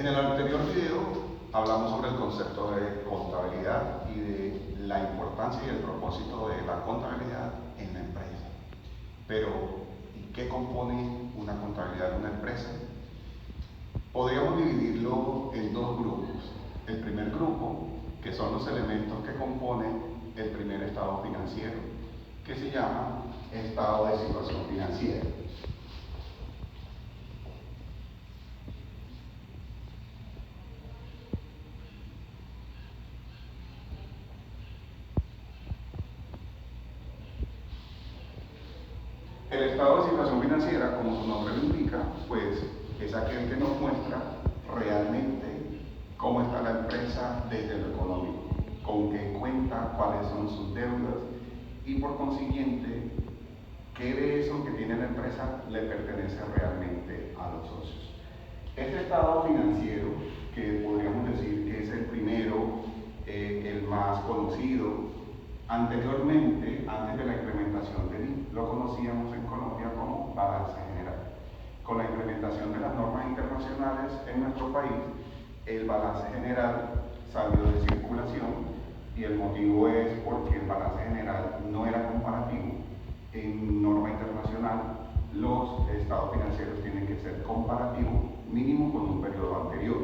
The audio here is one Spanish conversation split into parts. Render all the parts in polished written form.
En el anterior video hablamos sobre el concepto de contabilidad y de la importancia y el propósito de la contabilidad en la empresa. Pero, ¿y qué compone una contabilidad en una empresa? Podríamos dividirlo en dos grupos. El primer grupo, que son los elementos que componen el primer estado financiero, que se llama estado de situación financiera. El estado de situación financiera, como su nombre lo indica, pues es aquel que nos muestra realmente cómo está la empresa desde lo económico, con qué cuenta, cuáles son sus deudas y por consiguiente, qué de eso que tiene la empresa le pertenece realmente a los socios. Este estado financiero, que podríamos decir que es el primero, el más conocido, anteriormente, antes de la implementación del BIM, lo conocíamos en Colombia como balance general. Con la implementación de las normas internacionales en nuestro país, el balance general salió de circulación y el motivo es porque el balance general no era comparativo. En norma internacional, los estados financieros tienen que ser comparativos, mínimo con un periodo anterior.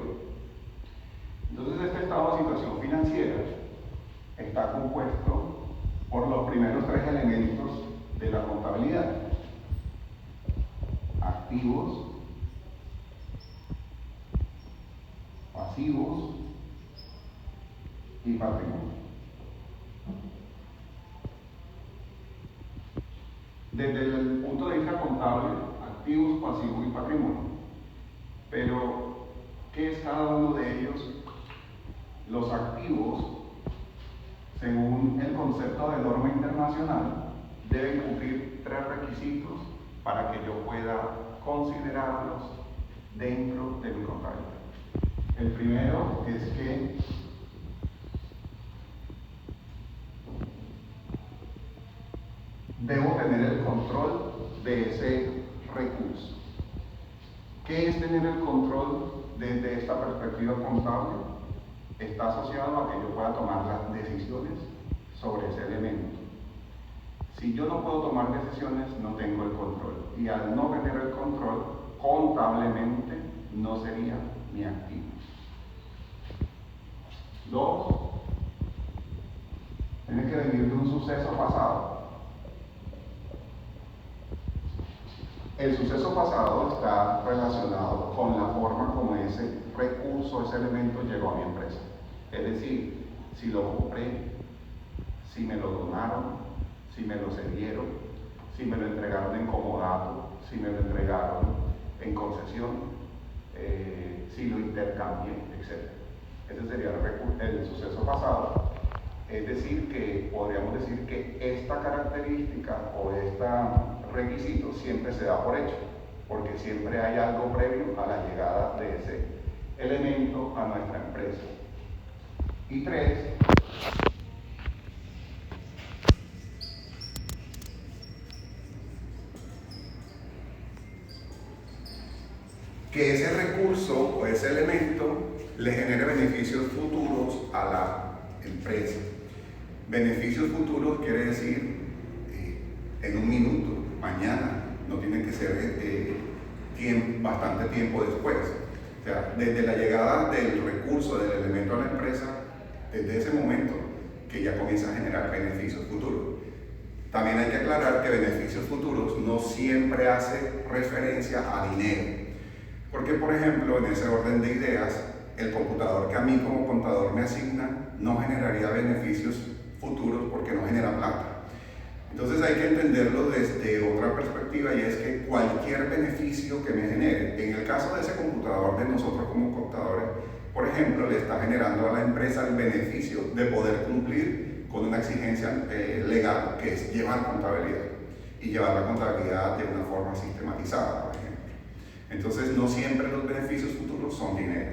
Entonces, este estado de situación financiera está compuesto por los primeros tres elementos de la contabilidad: activos, pasivos y patrimonio. Desde el punto de vista contable, activos, pasivos y patrimonio. Pero, ¿qué es cada uno de ellos? Los activos, según el concepto de norma internacional, deben cumplir tres requisitos para que yo pueda considerarlos dentro de mi contabilidad. El primero es que debo tener el control de ese recurso. ¿Qué es tener el control desde esta perspectiva contable? Está asociado a que yo pueda tomar las decisiones sobre ese elemento. Si yo no puedo tomar decisiones, no tengo el control. Y al no tener el control, contablemente no sería mi activo. Dos, tiene que venir de un suceso pasado. El suceso pasado está relacionado con la forma como ese recurso, ese elemento llegó a mi empresa. Es decir, si lo compré, si me lo donaron, si me lo cedieron, si me lo entregaron en comodato, si me lo entregaron en concesión, si lo intercambié, etc. Ese sería el suceso pasado. Es decir, que podríamos decir que esta característica o este requisito siempre se da por hecho, porque siempre hay algo previo a la llegada de ese elemento a nuestra empresa. Y tres, que ese recurso o ese elemento le genere beneficios futuros a la empresa. Beneficios futuros quiere decir en un minuto, mañana, no tiene que ser bastante tiempo después. O sea, desde la llegada del recurso, del elemento a la empresa, desde ese momento que ya comienza a generar beneficios futuros. También hay que aclarar que beneficios futuros no siempre hace referencia a dinero. Porque, por ejemplo, en ese orden de ideas, el computador que a mí como contador me asigna no generaría beneficios futuros porque no genera plata. Entonces hay que entenderlo desde otra perspectiva, y es que cualquier beneficio que me genere, en el caso de ese computador de nosotros como contadores, por ejemplo, le está generando a la empresa el beneficio de poder cumplir con una exigencia legal, que es llevar contabilidad, y llevar la contabilidad de una forma sistematizada, por ejemplo. Entonces, no siempre los beneficios futuros son dinero.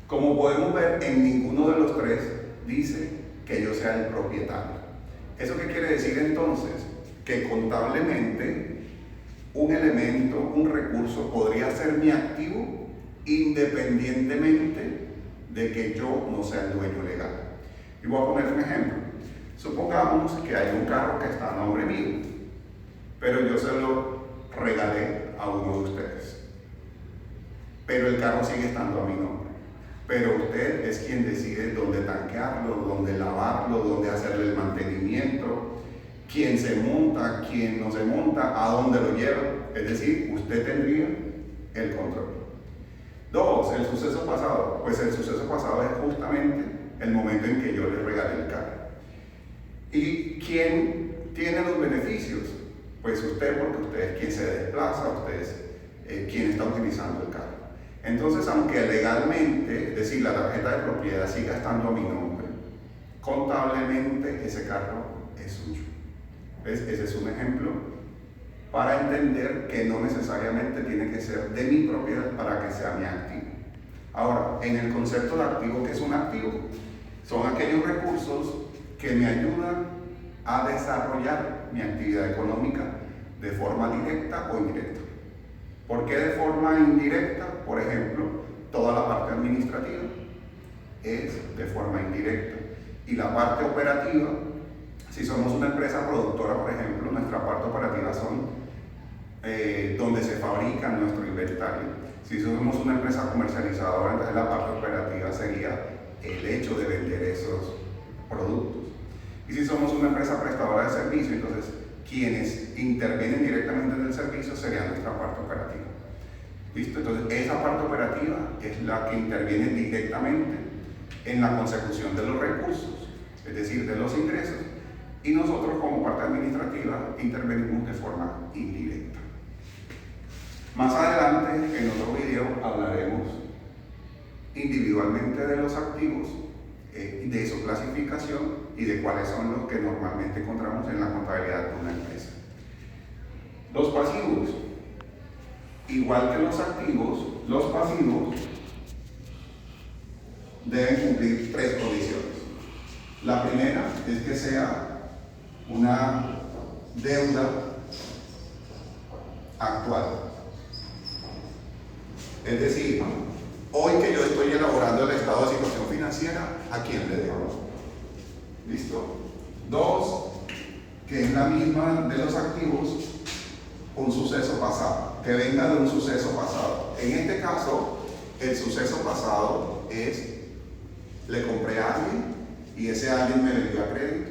Como podemos ver, en ninguno de los tres dice que yo sea el propietario. ¿Eso qué quiere decir entonces? Que contablemente un elemento, un recurso podría ser mi activo independientemente de que yo no sea el dueño legal. Y voy a poner un ejemplo. Supongamos que hay un carro que está a nombre mío, pero yo se lo regalé a uno de ustedes. Pero el carro sigue estando a mi nombre. Pero usted es quien decide dónde tanquearlo, dónde lavarlo, dónde hacerle el mantenimiento, quién se monta, quién no se monta, a dónde lo lleva. Es decir, usted tendría el control. 2, el suceso pasado. Pues el suceso pasado es justamente el momento en que yo le regalé el carro. ¿Y quién tiene los beneficios? Pues usted, porque usted es quien se desplaza, usted es quien está utilizando el carro. Entonces, aunque legalmente, es decir, la tarjeta de propiedad siga estando a mi nombre, contablemente ese carro es suyo. ¿Ves? Ese es un ejemplo para entender que no necesariamente tiene que ser de mi propiedad para que sea mi activo. Ahora, en el concepto de activo, ¿qué es un activo? Son aquellos recursos que me ayudan a desarrollar mi actividad económica de forma directa o indirecta. ¿Por qué de forma indirecta? Por ejemplo, toda la parte administrativa es de forma indirecta. Y la parte operativa, si somos una empresa productora, por ejemplo, nuestra parte operativa son donde se fabrica nuestro inventario. Si somos una empresa comercializadora, entonces la parte operativa sería el hecho de vender esos productos. Y si somos una empresa prestadora de servicio, entonces quienes intervienen directamente en el servicio serían nuestra parte operativa. ¿Listo? Entonces esa parte operativa es la que interviene directamente en la consecución de los recursos, es decir, de los ingresos, y nosotros como parte administrativa intervenimos de forma indirecta. Más adelante, en otro video, hablaremos individualmente de los activos, de su clasificación y de cuáles son los que normalmente encontramos en la contabilidad de una empresa. Los pasivos. Igual que los activos, los pasivos deben cumplir 3 condiciones. La primera es que sea una deuda actual. Es decir, hoy que yo estoy elaborando el estado de situación financiera, ¿a quién le debo? ¿Listo? 2, que es la misma de los activos, un suceso pasado, que venga de un suceso pasado. En este caso, el suceso pasado es, le compré a alguien y ese alguien me vendió a crédito,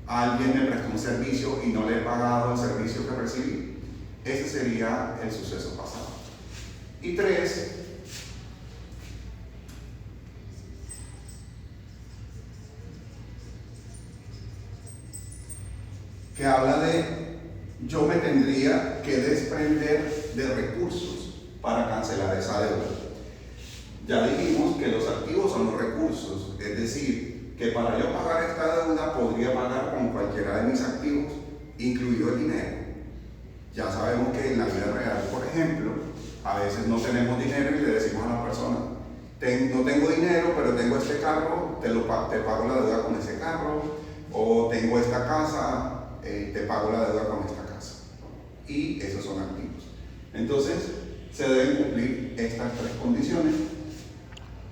alguien me prestó un servicio y no le he pagado el servicio que recibí. Ese sería el suceso pasado. Y 3, que habla de yo me tendría que desprender de recursos para cancelar esa deuda. Ya dijimos que los activos son los recursos, es decir, que para yo pagar esta deuda podría pagar con cualquiera de mis activos, incluido el dinero. Ya sabemos que en la vida real, por ejemplo, a veces no tenemos dinero y le decimos a la persona, no tengo dinero, pero tengo este carro, te pago la deuda con ese carro, o tengo esta casa, te pago la deuda con esta casa. Y esos son activos. Entonces, se deben cumplir estas 3 condiciones: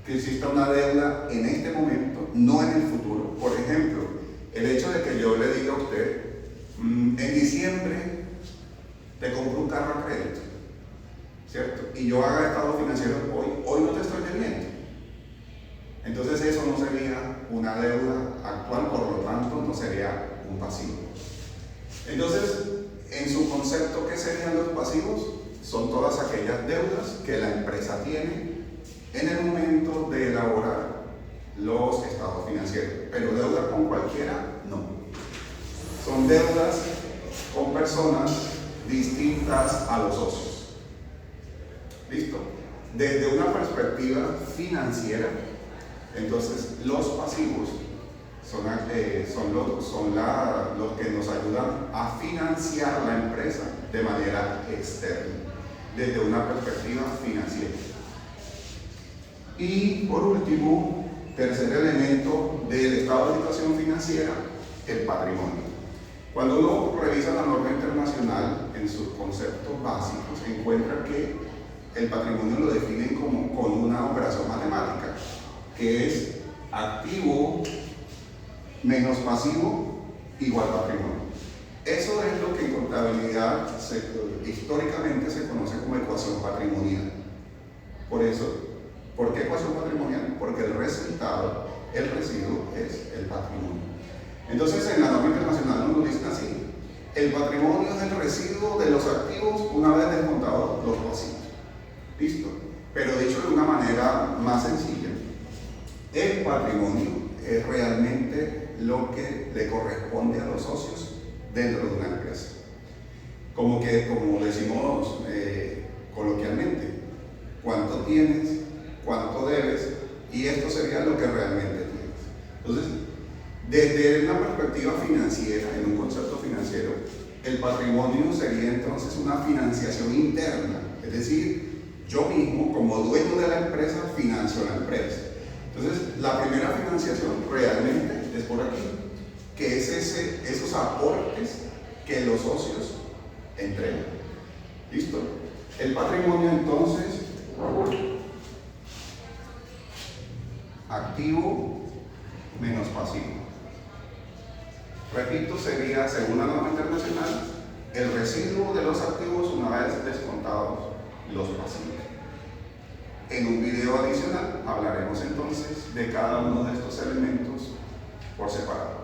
que exista una deuda en este momento, no en el futuro. Por ejemplo, el hecho de que yo le diga a usted, en diciembre te compro un carro a crédito, ¿cierto? Y yo haga estado financiero hoy no te estoy debiendo. Entonces eso no sería una deuda actual, por lo tanto no sería un pasivo. Entonces, en su concepto, ¿qué serían los pasivos? Son todas aquellas deudas que la empresa tiene en el momento de elaborar los estados financieros. Pero deudas con cualquiera, no. Son deudas con personas distintas a los socios. ¿Listo? Desde una perspectiva financiera, entonces los pasivos son los que nos ayudan a financiar la empresa de manera externa, desde una perspectiva financiera. Y por último, tercer elemento del estado de situación financiera, el patrimonio. Cuando uno revisa la norma internacional en sus conceptos básicos, encuentra que el patrimonio lo definen como con una operación matemática, que es activo menos pasivo igual patrimonio. Eso es lo que en contabilidad históricamente se conoce como ecuación patrimonial. Por eso, ¿por qué ecuación patrimonial? Porque el resultado, el residuo, es el patrimonio. Entonces, en la norma internacional nos lo dicen así: el patrimonio es el residuo de los activos una vez descontados los pasivos. ¿Listo? Pero dicho de una manera más sencilla, el patrimonio es realmente lo que le corresponde a los socios dentro de una empresa. Como decimos coloquialmente, cuánto tienes, cuánto debes, y esto sería lo que realmente tienes. Entonces, desde una perspectiva financiera, en un concepto financiero, el patrimonio sería entonces una financiación interna, es decir, yo mismo, como dueño de la empresa, financio la empresa. Entonces, la primera financiación realmente es por aquí, que es esos aportes que los socios entregan. ¿Listo? El patrimonio entonces, activo menos pasivo. Repito, sería, según la norma internacional, el residuo de los activos una vez descontados los pasivos. En un video adicional hablaremos entonces de cada uno de estos elementos por separado.